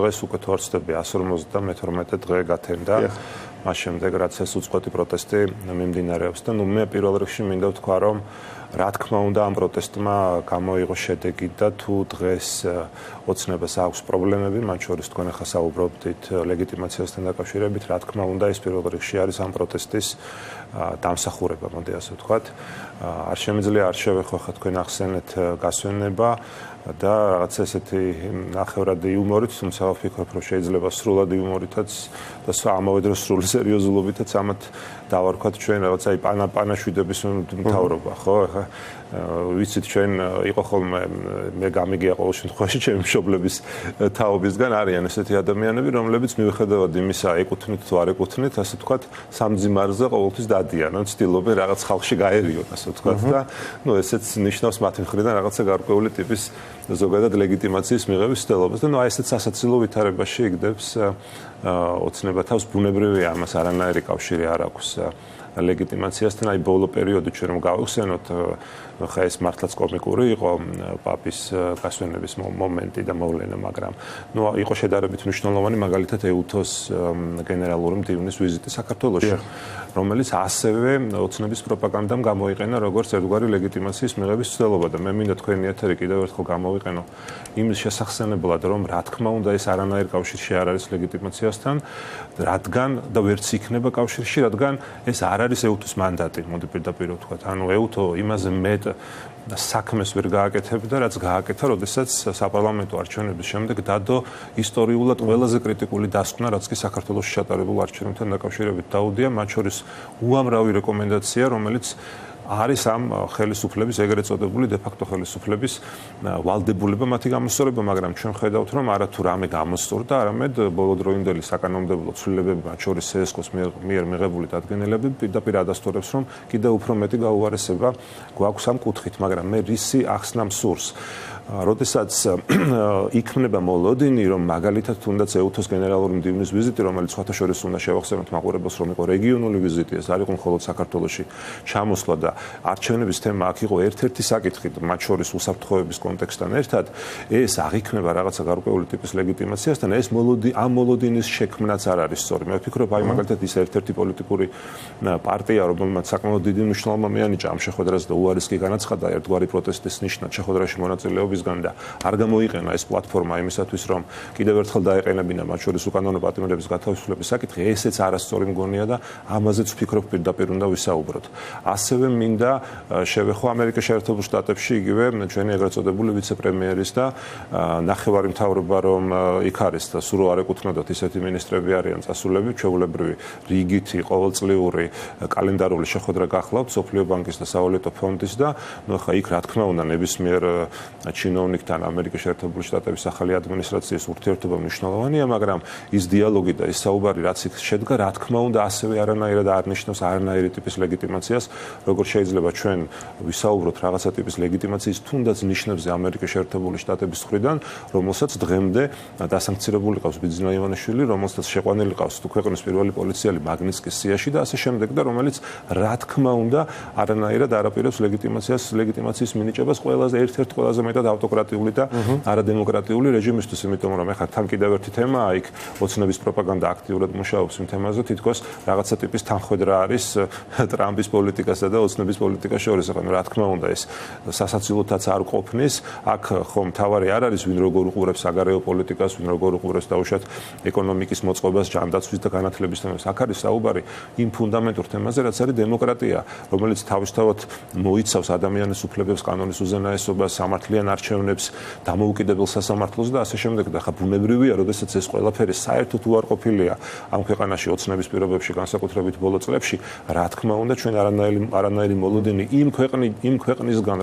დღეს უკვე თორცდები 152 დღე გათენდა. მას შემდეგ რაც ეს უწყვეტი პროტესტი მიმდინარეობს და მე პირველ რიგში მინდა ვთქვა რომ რა თქმა უნდა ამ პროტესტმა გამოიღო შედეგი და თუ დღეს ოცნებას აქვს პრობლემები, მათ შორის თქვენ ახლა საუბრობდით ლეგიტიმაციასთან დაკავშირებით, რა თქმა უნდა ეს პირველ რიგში არის ამ პროტესტის დამსახურება, მოდი ასე ვთქვათ. არ შემიძლია არ შევეხო ხა თქვენ ახსენეთ გასვენება და რაღაც ესეთი ნახევრად იუმორით, თუმცა ვფიქრობ, რომ შეიძლება სრულად იუმორითაც და ამავე დროს სრული სერიოზულობითაც ამათ დავარქვათ ჩვენ რაღაც აი პანაშვიდების მთავრობა, ხო? ახლა ვიცით ჩვენ იყო ხოლმე მე გამიგია ყოველ შემთხვევაში ჩემი მშობლების თაობისგან არიან ესეთი ადამიანები, რომლებიც მიუხედავად იმისა, ეკუთვნით თუ არ ეკუთვნით, ასე ვთქვათ, სამძიმარზე ყოველთვის დადიან, ან ცდილობენ რაღაც ხალხში გაერიონ, ასე ვთქვათ და ნუ ესეც ნიშნავს მათი მხრიდან რაღაცა გარკვეული ტიპის ზოგადად ლეგიტიმაციის მიღების ცდილობას და ნუ აი ესეც სასაცილო ვითარებაში იგდებს ოცნება თავს ბუნებრივია ამას არანაირი კავშირი არ აქვს ლეგიტიმაციასთან აი ბოლო პერიოდი ჩვენ რომ გავიხსენოთ ხა ეს მართლაც კომიკური იყო პაპის გასვენების მომენტი და მოვლენა მაგრამ ნუ იყო შედარებით მნიშვნელოვანი მაგალითად ეუთოს გენერალური მდივნის ვიზიტი საქართველოში რომელიც ასევე ოცნების პროპაგანდამ გამოიყენა როგორც ერთგვარი ლეგიტიმაციის მიღების ცდილობა და მე მინდა თქვენი ეთერი კიდევ ერთხელ გამოვიყენო იმის შესახსენებლად რომ რა თქმა უნდა ეს არანაირ კავშირში არ არის ლეგიტიმაციასთან რადგან და ვერც იქნება კავშირში რადგან ეს არ არის ეუთოს მანდატი მოდი პირდაპირ ვთქვათ ანუ ეუთო იმაზე მეტ საქმეს ვერ გააკეთებდა რაც გააკეთა როდესაც საპარლამენტო არჩევნების შემდეგ დადო ისტორიულად ყველაზე კრიტიკული დასკვნა რაც კი საქართველოში ჩატარებულ არჩევნებთან დაკავშირებით დაუდია მათ შორის უამრავი რეკომენდაცია რომელიც არის ამ ხელისუფლების ეგრეთ წოდებული დე-ფაქტო ხელისუფლების ვალდებულება მათი გამოსწორება, მაგრამ ჩვენ ხედავთ რომ არათუ რამე გამოსწორდა, არამედ ბოლოდროინდელი საკანონმდებლო ცვლილებები, მათ შორის CSKO-ს მიერ მიღებული დადგენილები პირდაპირ ადასტურებს, რომ კიდევ უფრო მეტი გაუარესება გვაქვს ამ კუთხით, მაგრამ მე რისი ახსნა მსურს როდესაც იქმნება მოლოდინი, რომ მაგალითად თუნდაც ეუთოს გენერალური მდივნის ვიზიტი, რომელიც სხვათა შორის უნდა შევახსენოთ მაყურებელს, რომ იყო რეგიონული ვიზიტი, ეს არ იყო მხოლოდ საქართველოში ჩამოსვლა და არჩევნების თემა აქ იყო ერთ-ერთი საკითხი, მათ შორის უსაფრთხოების კონტექსტთან ერთად, ეს აღიქმნება რაღაცა გარკვეული ტიპის ლეგიტიმაციასთან, ეს ამ მოლოდინის შექმნაც არ არის სწორი. მე ვფიქრობ, აი მაგალითად ის ერთ-ერთი პოლიტიკური პარტია, რომელმაც საკმაოდ დიდი მნიშვნელობა მიანიჭა ამ შეხვედრას და უარეს კი განაცხადა ერთგვარი პროტესტის ნიშნად შეხვედრაში მონაწილეობის და არ გამოიყენა ეს პლატფორმა იმისათვის რომ კიდევ ერთხელ დაეყენებინა მათ შორის უკანონო პატიმრების გათავისუფლების საკითხი ესეც არასწორი მგონია და ამაზეც ვფიქრობ პირდაპირ უნდა ვისაუბროთ. ასევე მინდა შევეხო ამერიკის შეერთებულ შტატებში იგივე ჩვენი ეგრეთ წოდებული ვიცე-პრემიერის და ნახევარი მთავრობა რომ იქ არის და სულ არ ეკუთვნოდათ ისეთი მინისტრები არიან წასულები ჩვეულებრივი რიგითი ყოველწლიური კალენდარული შეხვედრა გახლავთ სოფლიო ბანკის და სავალუტო ფონდის და ნუ ხა იქ რა თქმა უნდა ნებისმიერ ჩინოვნიკთან ამერიკის შეერთებული შტატების ახალი ადმინისტრაციის ურთიერთობა მნიშვნელოვანია, მაგრამ ის დიალოგი და ის საუბარი რაც იქ შედგა, რა თქმა უნდა, ასევე არანაირად არ ნიშნავს არანაირი ტიპის ლეგიტიმაციას, როგორც შეიძლება ჩვენ ვისაუბროთ რაღაცა ტიპის ლეგიტიმაციის თუნდაც ნიშნებზე ამერიკის შეერთებული შტატების მხრიდან, რომელსაც დღემდე დასანქცირებული ყავს ბიძინა ივანიშვილი, რომელსაც შეყვანილი ყავს ქვეყნის პირველი პოლიციელი მაგნიტსკის სიაში და ასე შემდეგ და რომელიც რა თქმა უნდა არანაირად არაპირებს ლეგიტიმაციის მინიჭებას ერთ-ერთ ყველაზე მეტად ავტოკრატიული და არადემოკრატიული რეჟიმისთვის, იმიტომ რომ ეხლა თან კიდევ ერთი თემაა იქ ოცნების პროპაგანდა აქტიურად მუშაობს იმ თემაზე, თითქოს რაღაცა ტიპის თანხwebdriver არის ტრამპის პოლიტიკასა და ოცნების პოლიტიკას შორის. ახლა რა თქმა უნდა ეს სასაცილოთაც არ ყოფნის, აქ ხომ თავარი არ არის ვინ როგორ უყურებს საგარეო პოლიტიკას, ვინ როგორ უყურებს დაუშვათ ეკონომიკის მოწყობას, ჯანდაცვის და განათლების თემას. აქ არის საუბარი იმ ფუნდამენტურ თემაზე, რაც არის დემოკრატია, რომელიც თავისთავად მოიცავს ადამიანის უფლებებს, კანონის უზენაესობას, სამართლიან არჩევნებს, დამოუკიდებელ სასამართლოს და ასე შემდეგ. და ხა ბუნებრივია, როდესაც ეს ყველაფერი საერთოდ უარყოფილია ამ ქვეყანაში ოცნების პირობებში, განსაკუთრებით ბოლო წლებში, რა თქმა უნდა, ჩვენ არანაირი მოლოდინი იმ ქვეყნისგან,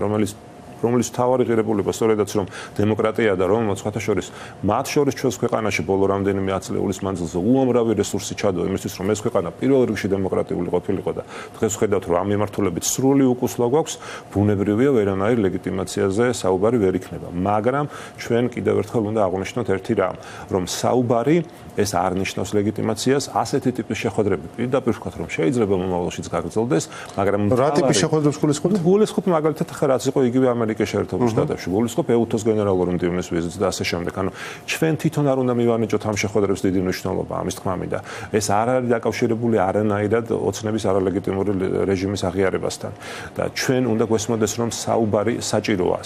რომელიც თავარი ღირებულება სწორედაც რომ დემოკრატია და რომელმაც სხვათა შორის მათ შორის ჩვენს ქვეყანაში ბოლო რამდენიმე ათწლეულის მანძილზე უამრავი რესურსი ჩადო იმისთვის რომ ეს ქვეყანა პირველ რიგში დემოკრატიული ყოფილიყო და დღეს ხედავთ რომ ამ მიმართულებით სრული უკუსლა გვაქვს ბუნებრივია ვერანაირ ლეგიტიმაციაზე საუბარი ვერ იქნება მაგრამ ჩვენ კიდევ ერთხელ უნდა აღვნიშნოთ ერთი რამ რომ საუბარი ეს არ ნიშნავს ლეგიტიმაციას ასეთი ტიპის შეხვედრები პირდაპირ ვთქვათ რომ შეიძლება მომავალშიც გაგრძელდეს მაგრამ რა ტიპის შეხვედრებს გულისხმობთ მაგალითად ახლა რაც იყო იგივე ამერიკის შეერთებულ შტატებში, გულისხმობ EUTOS გენერალური მდივნის ვიზიტს და ასე შემდეგ. ანუ ჩვენ თვითონ არ უნდა მივანიჭოთ ამ შეხვედრებს დიდი მნიშვნელობა, ამის თქმა მინდა. ეს არ არის დაკავშირებული არანაირად ოცნების არალეგიტიმური რეჟიმის აღიარებასთან. და ჩვენ უნდა გვესმოდეს, რომ საუბარი საჭიროა,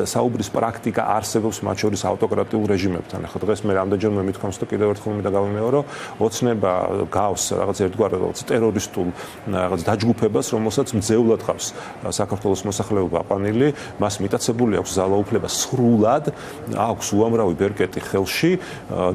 საუბრის პრაქტიკა არსებობს მათ შორის ავტოკრატიულ რეჟიმებთან. ახლა დღეს მე რამდენჯერმე მithქვამს და კიდევ ერთხელ მინდა გავიმეორო, ოცნება გავს რაღაც ერთგვარ ტერორისტულ რაღაც დაჯგუფებას, რომელსაც მძევლად ყავს საქართველოს მოსახლეობა აყვანილი, მას მიტაცებული აქვს ძალაუფლება სრულად, აქვს უამრავი ბერკეტი ხელში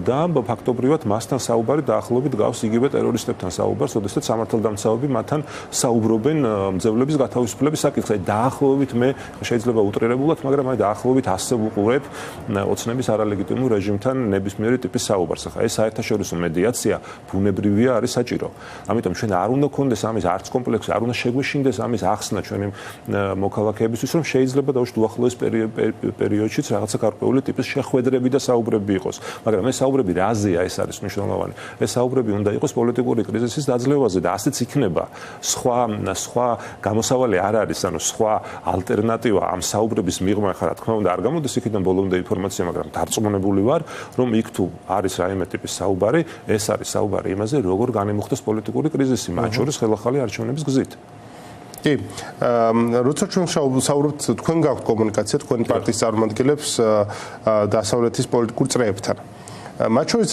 და ფაქტობრივად მასთან საუბარი დაახლოებით გავს იგივე ტერორისტებთან საუბარს, ოდესაც სამართალდამცავები მათთან საუბრობენ მძევლების გათავისუფლების საკითხზე. დაახლოებით მე შეიძლება უტრირებულად, მაგრამ აი დაახლოებით ასე ვუყურებ ოცნების არალეგიტიმურ რეჟიმთან ნებისმიერი ტიპის საუბარს. ახლა ეს საერთაშორისო მედიაცია ბუნებრივია, არის საჭირო. ამიტომ ჩვენ არ უნდა გქონდეს ამის არც კომპლექსი, არ უნდა შეგვეშინდეს ამის ახსნა ჩვენი მოქალაქეებისთვის, რომ შეიძლება დაუშვათ უახლოეს პერიოდშიც რაღაცა გარკვეული ტიპის შეხვედრები და საუბრები იყოს. მაგრამ ეს საუბრები რაზეა, ეს არის მნიშვნელოვანი. ეს საუბრები უნდა იყოს პოლიტიკური კრიზისის დაძლევაზე და ასეც იქნება. სხვა გამოსავალი არ არის, ანუ სხვა ალტერნატივა ამ საუბრების მიღმა ხარ, რა თქმა უნდა, არ გამოდის იქიდან ბოლომდე ინფორმაცია, მაგრამ დარწმუნებული ვარ, რომ იქ თუ არის რაიმე ტიპის საუბარი, ეს არის საუბარი იმაზე, როგორ განიმუხტოს პოლიტიკური კრიზისი, მათ შორის ხელახალი არჩევნების გზით. კი, როცა ჩვენ საუბრობთ, თქვენ გაქვთ კომუნიკაცია თქვენი პარტიის წარმომადგენლებს დასავლეთის პოლიტიკურ წრეებთან. მათ შორის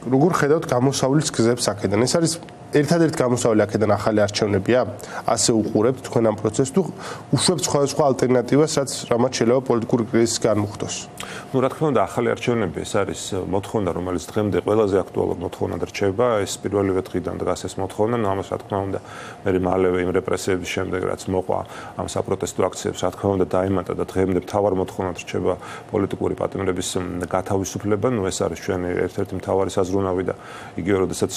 როგორ ხედავთ გამოსავლის გზებს აქედან? ეს არის ერთადერთი გამოსავალი აქედან ახალი არჩევნებია? ასე უყურებთ თქვენ ამ პროცესს თუ უშვებთ სხვადასხვა ალტერნატივას, რაც რამაც შეიძლება პოლიტიკური კრიზისი განმუხტოს? Ну, რა თქმა უნდა, ახალი არჩევნები ეს არის მოთხოვნა, რომელიც დღემდე ყველაზე აქტუალური მოთხოვნად რჩება. ეს პირველივე დღიდან დგას ეს მოთხოვნა, ამას რა თქმა უნდა, მე მალევე იმ რეპრესიების შემდეგ, რაც მოყვა ამ საპროტესტო აქციებს, რა თქმა უნდა, დაემატა და დღემდე მთავარ მოთხოვნად რჩება პოლიტიკური პატიმრების გათავისუფლება. Ну, ეს არის ჩვენი ერთ-ერთი მთავარი საზრუნავი და იგივე, როდესაც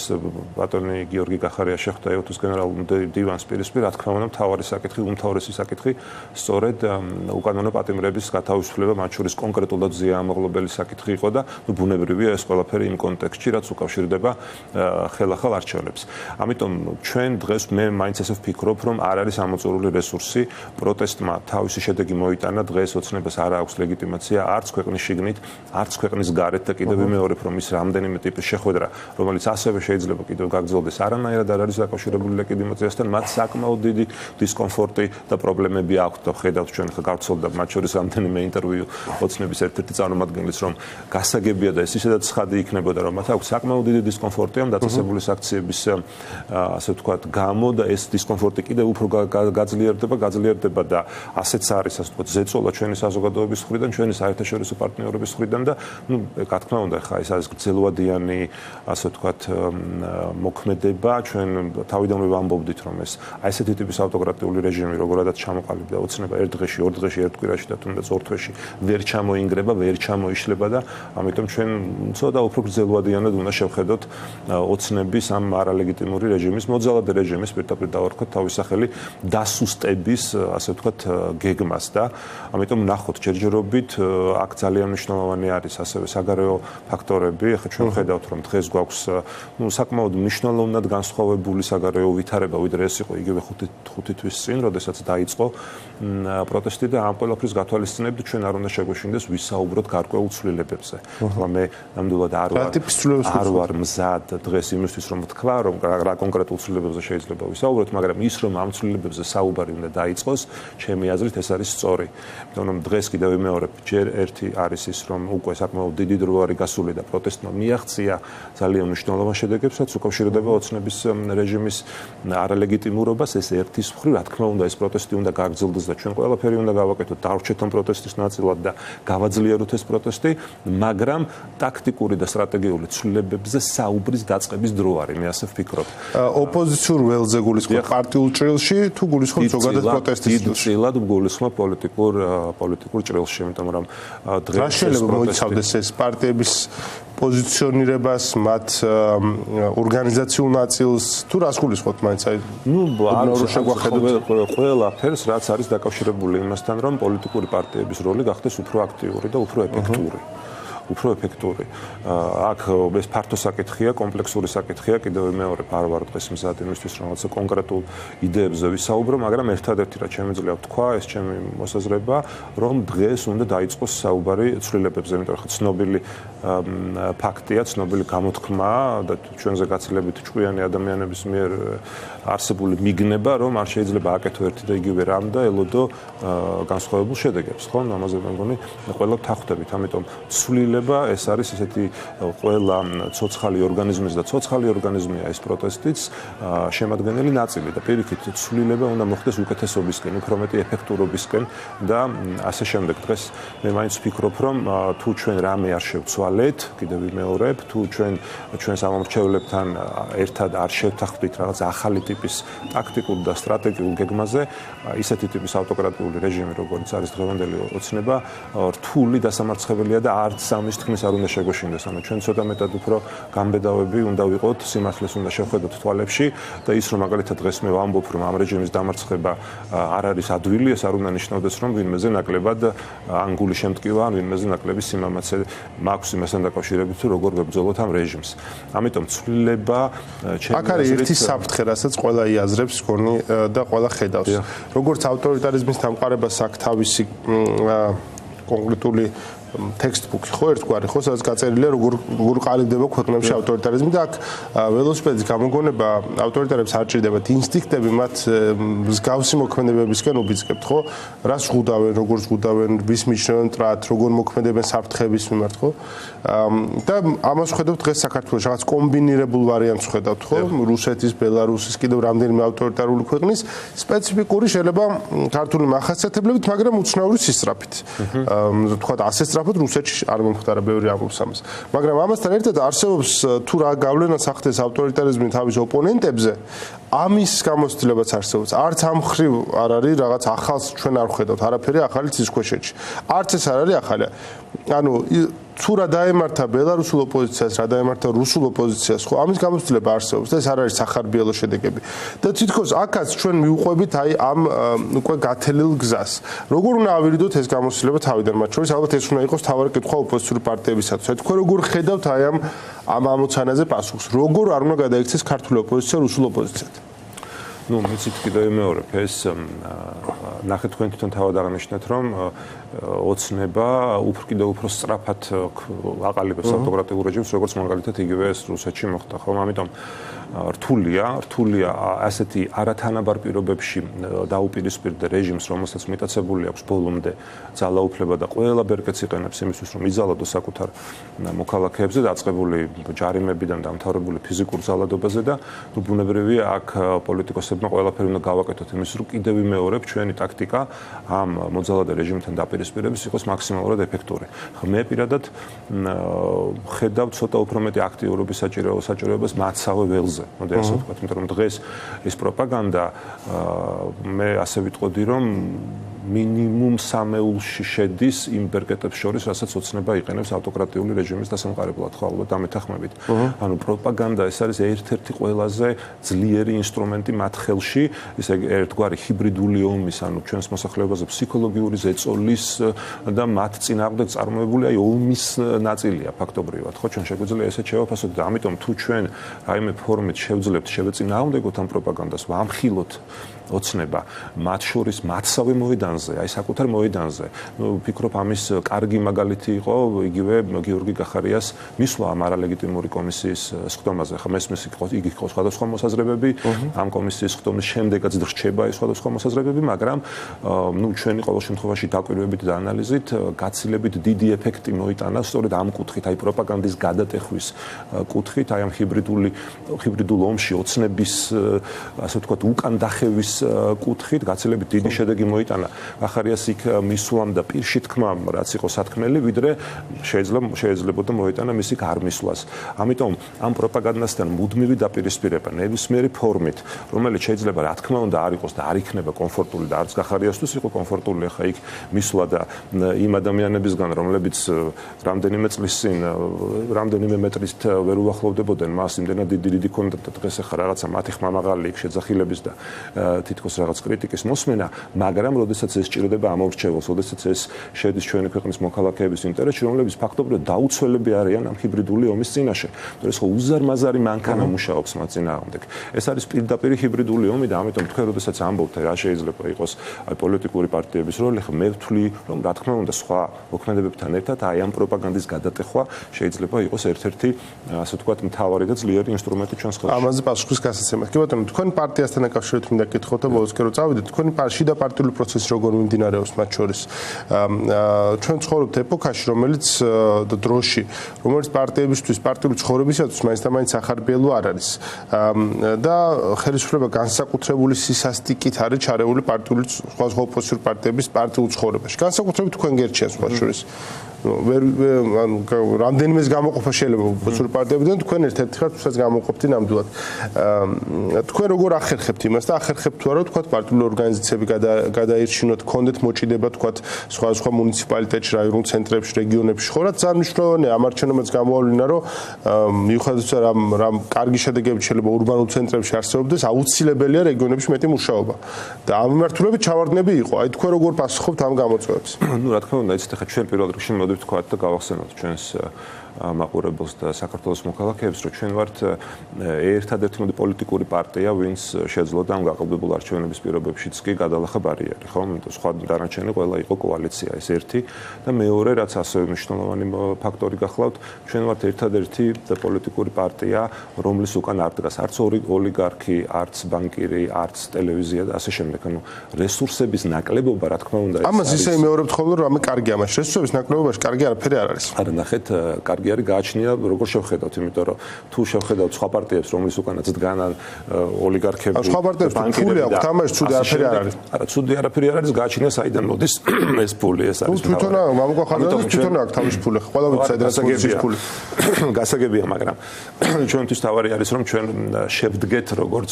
ბატონი გიორგი გახარია შეხვდა EUTOS გენერალურ დივანს პირისპირ, რა თქმა უნდა, მთავარი საკითხი, უმთავრესი საკითხი სწორედ უკანონო პატიმრების გათავისუფლება, მათ შორის კონკრეტულად ზეამაღლობელი საკითხი იყო და ბუნებრივია ეს ყველაფერი იმ კონტექსტში, რაც უკავშირდება ხელახალ არჩევნებს. ამიტომ ჩვენ დღეს მე მაინც ესე ვფიქრობ, რომ არ არის ამოწურული რესურსი პროტესტმა თავისი შედეგი მოიტანა, დღეს ოცნებას არ აქვს ლეგიტიმაცია არც ქვეყნის შიგნით, არც ქვეყნის გარეთ და კიდევ ვიმეორებ, რომ ის რამდენიმე ტიპის შეხვედრა, რომელიც ასევე შეიძლება კიდევ გაგრძელდეს, არანაირად არ არის დაკავშირებული ლეგიტიმაციასთან, მათ საკმაოდ დიდი დისკომფორტი და პრობლემები აქვთ და ხედავთ ჩვენ ხა გავრცელდა მათ შორის რამდენიმე ინტერვიუ ოცნების ერთ-ერთი წარმომადგენლის, რომ გასაგებია და ეს ისედაც ცხადი იქნებოდა, რომ მათ აქვს საკმაოდ დიდი დისკომფორტი ამ დაწესებული აქციების ასე ვთქვათ გამო და ეს დისკომფორტი კიდევ უფრო გაძლიერდება და ასეც არის ასე ვთქვათ ზეწოლა ჩვენი საზოგადოების მხრიდან, ჩვენი საერთაშორისო პარტნიორების მხრიდან და ну, რა თქმა უნდა, ხა ეს არის გრძელვადიანი ასე ვთქვათ მოქმედება, ჩვენ თავიდანვე ვამბობდით, რომ ეს ასეთი ტიპის ავტოკრატიული რეჟიმი, როგორადაც ჩამოყალიბდა ოცნება ერთ დღეში, ორ დღეში, ერთ კვირაში და თუნდაც ორ თვეში ვერ ჩამოინგრება, ვერ ჩამოიშლება და ამიტომ ჩვენ ცოტა უფრო გრძელვადიანად უნდა შევხედოთ ოცნების ამ არალეგიტიმური რეჟიმის, მოძალადე რეჟიმის პირდაპირ დავარქვათ თავის სახელი დასუსტების, ასე ვთქვათ, გეგმას და ამიტომ ნახოთ ჯერჯერობით აქ ძალიან მნიშვნელოვანი არის ასევე საგარეო ფაქტორები. ახლა ჩვენ ვხედავთ, რომ დღეს გვაქვს საკმაოდ მნიშვნელოვნად განსხვავებული საგარეო ვითარება, ვიდრე ეს იყო იგივე 5 თვის წინ, როდესაც დაიწყო პროტესტი და ამ ყველაფრის გათვალისწინებით ჩვენ არ უნდა შეგვეშინდეს ვისაუბროთ გარკვეულ ცვლილებებზე. ახლა მე ნამდვილად არ ვარ მზად დღეს იმისთვის, რომ ვთქვა, რომ რა კონკრეტულ ცვლილებებზე შეიძლება ვისაუბროთ, მაგრამ ის რომ ამ ცვლილებებზე საუბარი უნდა დაიწყოს, ჩემი აზრით ეს არის სწორი. იმიტომ რომ დღეს კიდევ ვიმეორებ, ჯერ ერთი არის ის, რომ უკვე საკმაოდ დიდი დრო არის გასული და პროტესტმა მიაღწია ძალიან მნიშვნელოვან შედეგებს, რაც უკავშირდება ოცნების რეჟიმის არალეგიტიმურობას. ეს ერთის მხრივ, რა თქმა უნდა, ეს პროტესტი უნდა გაგრძელდეს და ჩვენ ყველაფერი უნდა გავაკეთოთ დარჩეთ ამ პროტესტის ნაწილად და გავაძლიეროთ ეს პროტესტი, მაგრამ ტაქტიკური და სტრატეგიული ცვლილებებზე საუბრის დაწყების დრო არის, მე ასე ვფიქრობ. ოპოზიციურ ველზე გულისხმობ პარტიულ ჭრილში თუ გულისხმობ ზოგადად პროტესტის დიდ წილად გულისხმობ პოლიტიკურ ჭრილში, იმიტომ რომ დღეს შეიძლება მოიცავდეს ეს პარტიების პოზიციონირებას, მათ ორგანიზაციულ ნაწილს თუ რას გულისხმობთ მაინც აი ყველაფერს რაც არის დაკავშირებული იმასთან, რომ პოლიტიკური პარტიების როლი გახდეს უფრო აქტიური და უფრო ეფექტური. უფრო ეფექტური. აქ ეს ფართო საკითხია, კომპლექსური საკითხია, კიდევ მეორე არ ვარ დღეს მზად იმისთვის, რომ რაღაცა კონკრეტულ იდეებზე ვისაუბრო, მაგრამ ერთადერთი რაც შემიძლია ვთქვა, ეს ჩემი მოსაზრება, რომ დღეს უნდა დაიწყოს საუბარი ცვლილებებზე, იმიტომ რომ ცნობილი ფაქტია, ცნობილი გამოთქმაა და ჩვენზე გაცილებით ჭკვიანი ადამიანების მიერ არსებული მიგნება, რომ არ შეიძლება აკეთო ერთი და იგივე რამ და ელოდო განსხვავებულ შედეგებს, ხო? ამაზე მე მგონი ყველა ვთანხმდებით, ამიტომ ცვლილება ეს არის ესეთი ყველა ცოცხალი ორგანიზმის და ცოცხალი ორგანიზმია ეს პროტესტიც შემადგენელი ნაწილი და პირიქით ცვლილება უნდა მოხდეს უკეთესობისკენ, უფრო მეტი ეფექტურობისკენ და ასე შემდეგ. დღეს მე მაინც ვფიქრობ, რომ თუ ჩვენ რამე არ შევცვალეთ, კიდევ ვიმეორებ, თუ ჩვენ სამომრჩევლებთან ერთად არ შევთანხმდით რაღაც ახალი ტიპის ტაქტიკულ და სტრატეგიულ გეგმაზე, ისეთი ტიპის ავტოკრატიული რეჟიმი, როგორც არის დღევანდელი ოცნება, რთული დასამარცხებელია და არც ამის თქმის არ უნდა შეგვეშინდეს. ანუ ჩვენ ცოტა მეტად უფრო გამბედავები უნდა ვიყოთ, სიმართლეს უნდა შევხედოთ თვალებში და ის რომ მაგალითად დღეს მე ვამბობ, რომ ამ რეჟიმის დამარცხება არ არის ადვილი, ეს არ უნდა ნიშნავდეს, რომ ვინმეზე ნაკლებად ანგული შემტკივა, ან ვინმეზე ნაკლები სიმამაცე მაქვს იმასთან დაკავშირებით, თუ როგორ ვებრძოლოთ ამ რეჟიმს. ამიტომ ცვლილება აქ არის ერთი საფრთხე, რასაც ყველა იაზრებს გონი და ყველა ხედავს. როგორც ავტორიტარიზმის დამყარებას აქ თავისი კონკრეტული ტექსტბუქი ხო ერთგვარი ხო სადაც გაწერილია როგორ ყალიბდება ქვეყნებში ავტორიტარიზმი და აქ ველოსიპედის გამოგონება ავტორიტარებს არ ჭირდებათ ინსტინქტები მათ მსგავსი მოქმედებებისკენ უბიძგებთ ხო რას ზღუდავენ როგორ ზღუდავენ ვის მიჩნევენ მტრად როგორ მოქმედებენ საფრთხების მიმართ ხო და ამას ხედავთ დღეს საქართველოს რაღაც კომბინირებულ ვარიანტს ხედავთ ხო რუსეთის ბელარუსის კიდევ რამდენიმე ავტორიტარული ქვეყნის სპეციფიკური შეიძლება ქართული მახასიათებლებით მაგრამ უცნაური სისწრაფით თქვა ასე რუსეთში არ მომხდარა ბევრი ამბობს ამას. მაგრამ ამასთან ერთად არსებობს თუ რა გავლენას ახდენს ავტორიტარიზმი თავის ოპონენტებზე, ამის გამოცდილებაც არსებობს. არც ამ ხრივ არ არის რაღაც ახალს ჩვენ არ ვხედავთ, არაფერი ახალი ცისქვეშეთში. არც ეს არ არის ახალი. ანუ თუ რა დაემართა ბელარუსულ ოპოზიციას, რა დაემართა რუსულ ოპოზიციას, ხო, ამის გამოცდილება არსებობს და ეს არ არის სახარბიელო შედეგები. და თითქოს აქაც ჩვენ მივყვებით აი ამ უკვე გათელილ გზას. როგორ უნდა ავირიდოთ ეს გამოცდილება თავიდან, მათ შორის ალბათ ეს უნდა იყოს თავარი კითხვა ოპოზიციური პარტიებისათვის. თქვენ როგორ ხედავთ აი ამ ამოცანაზე პასუხს? როგორ არ უნდა გადაიქცეს ქართული ოპოზიცია რუსულ ოპოზიციად? ну, მიცით კიდევ იმეორებ, ეს ნახეთ თქვენ თვითონ თავად აღნიშნეთ, რომ ოცნება კიდევ უფრო სწრაფად აყალიბებს ავტოკრატიულ რეჟიმს, როგორც მაგალითად იგივე ეს რუსეთში მოხდა, ხო? ამიტომ რთულია ასეთი არათანაბარ პირობებში დაუპირისპირდე რეჟიმს, რომელსაც მიტაცებული აქვს ბოლომდე ძალაუფლება და ყველა ბერკეტს იყენებს იმისთვის, რომ იზალადოს საკუთარ მოქალაქეებზე დაწყებული ჯარიმებიდან დამთავრებული ფიზიკურ ძალადობაზე და ნუ ბუნებრივია აქ პოლიტიკოსებმა ყველაფერი უნდა გავაკეთოთ იმის, რომ კიდევ ვიმეორებ ჩვენი ტაქტიკა ამ მოძალადე რეჟიმთან დაპირისპირების იყოს მაქსიმალურად ეფექტური. მე პირადად ხედავ ცოტა უფრო მეტი აქტიურობის საჭიროებას მათსავე ველზე. მოდი ასე ვთქვათ, იმიტომ რომ დღეს ეს პროპაგანდა მე ასე ვიტყოდი, რომ მინიმუმ სამეულში შედის იმ ბერკეტებს შორის, რასაც ოცნება იყენებს ავტოკრატიული რეჟიმის დასამყარებლად, ხო, ალბათ დამეთანხმებით. ანუ პროპაგანდა ეს არის ერთ-ერთი ყველაზე ძლიერი ინსტრუმენტი მათ ხელში, ის ერთგვარი ჰიბრიდული ომის, ანუ ჩვენს მოსახლეობაზე ფსიქოლოგიური ზეწოლის და მათ წინააღმდეგ წარმოებული აი ომის ნაწილია ფაქტობრივად, ხო, ჩვენ შეგვიძლია ესეც შევაფასოთ და ამიტომ თუ ჩვენ რაიმე ფორმით შევძლებთ შევეწინააღმდეგოთ ამ პროპაგანდას, ვამხილოთ ოცნება მათ შორის მათსავე მოედანზე, აი საკუთარ მოედანზე. ნუ ვფიქრობ ამის კარგი მაგალითი იყო იგივე გიორგი გახარიას მისვლა ამ არალეგიტიმური კომისიის სხდომაზე. ხა მესმის იგი იყო სხვადასხვა მოსაზრებები, ამ კომისიის სხდომის შემდეგაც რჩება ეს სხვადასხვა მოსაზრებები, მაგრამ ნუ ჩვენი ყოველ შემთხვევაში დაკვირვებით და ანალიზით გაცილებით დიდი ეფექტი მოიტანა სწორედ ამ კუთხით, აი პროპაგანდის გადატეხვის კუთხით, აი ამ ჰიბრიდულ ომში ოცნების ასე ვთქვათ უკან დახევის კუთხით გაცილებით დიდი შედეგი მოიტანა. გახარიას იქ მისვლამ და პირში თქმამ, რაც იყო სათქმელი, ვიდრე შეიძლებოდა მოიტანა მისი არ მისვლას. ამიტომ ამ პროპაგანდასთან მუდმივი დაპირისპირება ნებისმიერი ფორმით, რომელიც შეიძლება რა თქმა უნდა არ იყოს და არ იქნება კომფორტული და არც გახარიასთვის იყო კომფორტული, ახლა იქ მისვლა და იმ ადამიანებისგან, რომლებიც რამდენიმე წლის წინ რამდენიმე მეტრით ვერ უახლოვდებოდნენ მას, იმდენად დიდი ქონდათ დღეს ახლა რაღაცა მათი ხმამაღალი იქ შეძახილების და თითქოს რაღაც კრიტიკის მოსმენა, მაგრამ როდესაც ეს ჭირდება ამორჩევლს, როდესაც ეს შედის ჩვენი ქვეყნის მოქალაქეების ინტერესში, რომლებიც ფაქტობრივად დაუცველები არიან ამ ჰიბრიდული ომის წინაშე. ეს ხო უზარმაზარი მანქანა მუშაობს მათ წინააღმდეგ. ეს არის პირდაპირ ჰიბრიდული ომი და ამიტომ თქვენ როდესაც ამბობთ, რა შეიძლება იყოს აი პოლიტიკური პარტიების როლი, ხო მე ვთვლი, რომ რა თქმა უნდა სხვა მოქმედებებთან ერთად აი ამ პროპაგანდის გადატეხვა შეიძლება იყოს ერთ-ერთი ასე ვთქვათ მთავარი და ძლიერი ინსტრუმენტი ჩვენს ხელში. ამაზე პასუხის გასაცემად. კი ბატონო, თქვენ პარტიასთან დაკავშირებით მინდა გითხოთ და ბოლოს კერო წავიდეთ. თქვენი შიდა პარტიული პროცესი როგორ მიმდინარეობს მათ შორის? ჩვენ ცხოვრობთ ეპოქაში, რომელიც დროში, რომელიც პარტიებისთვის, პარტიული ცხოვრებისათვის მაინც ახარბიელო არ არის. და ხელისუფლება განსაკუთრებული სისასტიკით არის ჩარეული პარტიული სხვა ოპოზიციური პარტიების პარტიულ ცხოვრებაში. განსაკუთრებით თქვენ გერჩიათ სხვა შორის. რამდენიმეს გამოყოფა შეიძლება ოპოზიციური პარტიებიდან, თქვენ ერთ-ერთი ხართ, ვისაც გამოყოფთი ნამდვილად. თქვენ როგორ ახერხებთ იმას და ახერხებთ თუ არა, თქვათ პარტიული ორგანიზაციები გადაირჩინოთ, გქონდეთ მოჭიდება, თქვათ სხვა მუნიციპალიტეტში, რაიონულ ცენტრებში, რეგიონებში, ხო რა ძალიან მნიშვნელოვანია ამ არჩევნებაც გამოავლინა, რომ მიუხედავად რამ კარგი შედეგები შეიძლება ურბანულ ცენტრებში არსებობდეს, აუცილებელია რეგიონებში მეტი მუშაობა. და ამ მიმართულებით ჩავარდნები იყო. აი თქვენ როგორ პასუხობთ ამ გამოწვევებს? ნუ რა თქმა უნდა, იცით ახლა ჩვენ პირველ რიგში ვთქვათ და გავახსენოთ ჩვენს მაყურებელს და საქართველოს მოქალაქეებს, რომ ჩვენ ვართ ერთადერთი პოლიტიკური პარტია, ვინც შეძლო და ამ გაყალბებულ არჩევნების პირობებშიც კი გადალახა ბარიერი, ხო? იმიტომ სხვა დანარჩენი ყველა იყო კოალიცია, ეს ერთი და მეორე, რაც ასევე მნიშვნელოვანი ფაქტორი გახლავთ, ჩვენ ვართ ერთადერთი პოლიტიკური პარტია, რომლის უკან არ დგას არც ოლიგარქი, არც ბანკირი, არც ტელევიზია და ასე შემდეგ. ანუ რესურსების ნაკლებობა, რა თქმა უნდა, ამას ისე იმეორებთ ხოლმე, რომ ამე კარგია, ამაში რესურსების ნაკლებობაში კარგი არაფერი არ არის. არა, ნახეთ, კარგი არის გააჩნია როგორ შევხედავთ, იმიტომ რომ თუ შევხედავთ სხვა პარტიებს, რომლის უკანაც დგან ოლიგარქები, სხვა პარტიებს ფული აქვს, თამაში ცუდი არაფერი არ არის. არა, ცუდი არაფერი არ არის, გააჩნია საიდან მოდის ეს ფული, ეს არის. თვითონ მამუკახანდა თვითონ აქვს თავის ფული, ყველა ვიცი საიდან მოდის ფული. გასაგებია, მაგრამ ჩვენთვის თავარი არის, რომ ჩვენ შევდგეთ როგორც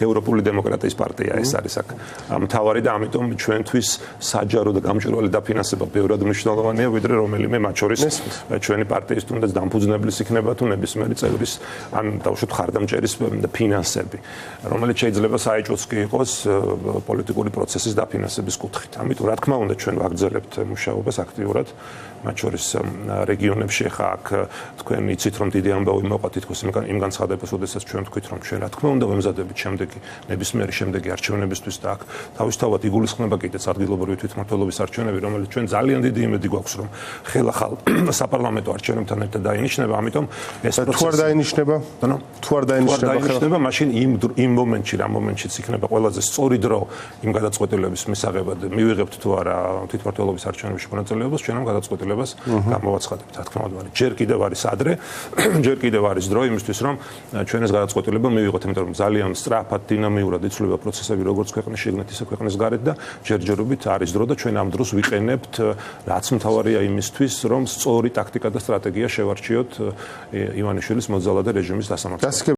ევროპული დემოკრატიის პარტია, ეს არის აქ მთავარი და ამიტომ ჩვენთვის საჯარო და გამჭვირვალე დაფინანსება ბევრად მნიშვნელოვანია, ვიდრე რომელიმე მათ შორის ჩვენი პარტიის თუნდაც დამფუძნებლის იქნება თუ ნებისმიერი წევრის ან დავუშვათ ხარდამჭერის ფინანსები, რომელიც შეიძლება საეჭვოც კი იყოს პოლიტიკური პროცესის დაფინანსების კუთხით. ამიტომ რა თქმა უნდა ჩვენ ვაგრძელებთ მუშაობას აქტიურად, მათ შორის რეგიონებში ხა აქ თქვენ იცით რომ დიდი ამბავი მოყვა თითქოს იმ განცხადებას, ოდესაც ჩვენ ვთქვით რომ ჩვენ რა თქმა უნდა ვემზადებით შემდეგი ნებისმიერი შემდეგი არჩევნებისთვის და აქ თავისთავად იგულისხმება კიდეც ადგილობრივი თვითმმართველობის არჩევნები, რომელიც ჩვენ ძალიან დიდი იმედი გვაქვს რომ ხელახალ საპარლამენტო არჩევნებთან ერთად დაინიშნება, ამიტომ ეს პროცესი თუ არ დაინიშნება, თუ არ დაინიშნება, მაშინ იმ მომენტში, რა მომენტშიც იქნება ყველაზე სწორი დრო იმ გადაწყვეტილების მისაღებად მივიღებთ თუ არა თვითმმართველობის არჩევნებში მონაწილეობას, ჩვენ ამ გადაწყვეტილებას გამოვაცხადებთ. რა თქმა უნდა, ჯერ კიდევ არის ადრე, ჯერ კიდევ არის დრო იმისთვის, რომ ჩვენ ეს გადაწყვეტილება მივიღოთ, იმიტომ რომ ძალიან სწრაფად, დინამიურად იცვლება პროცესები როგორც ქვეყნის შიგნით, ისე ქვეყნის გარეთ და ჯერჯერობით არის დრო და ჩვენ ამ დროს ვიყენებთ, რაც მთავარია იმისთვის, რომ სწორი ტაქტიკა და სტრატეგია შევარჩიოთ ივანიშვილის მოძალადე რეჟიმის დასამართლებლად.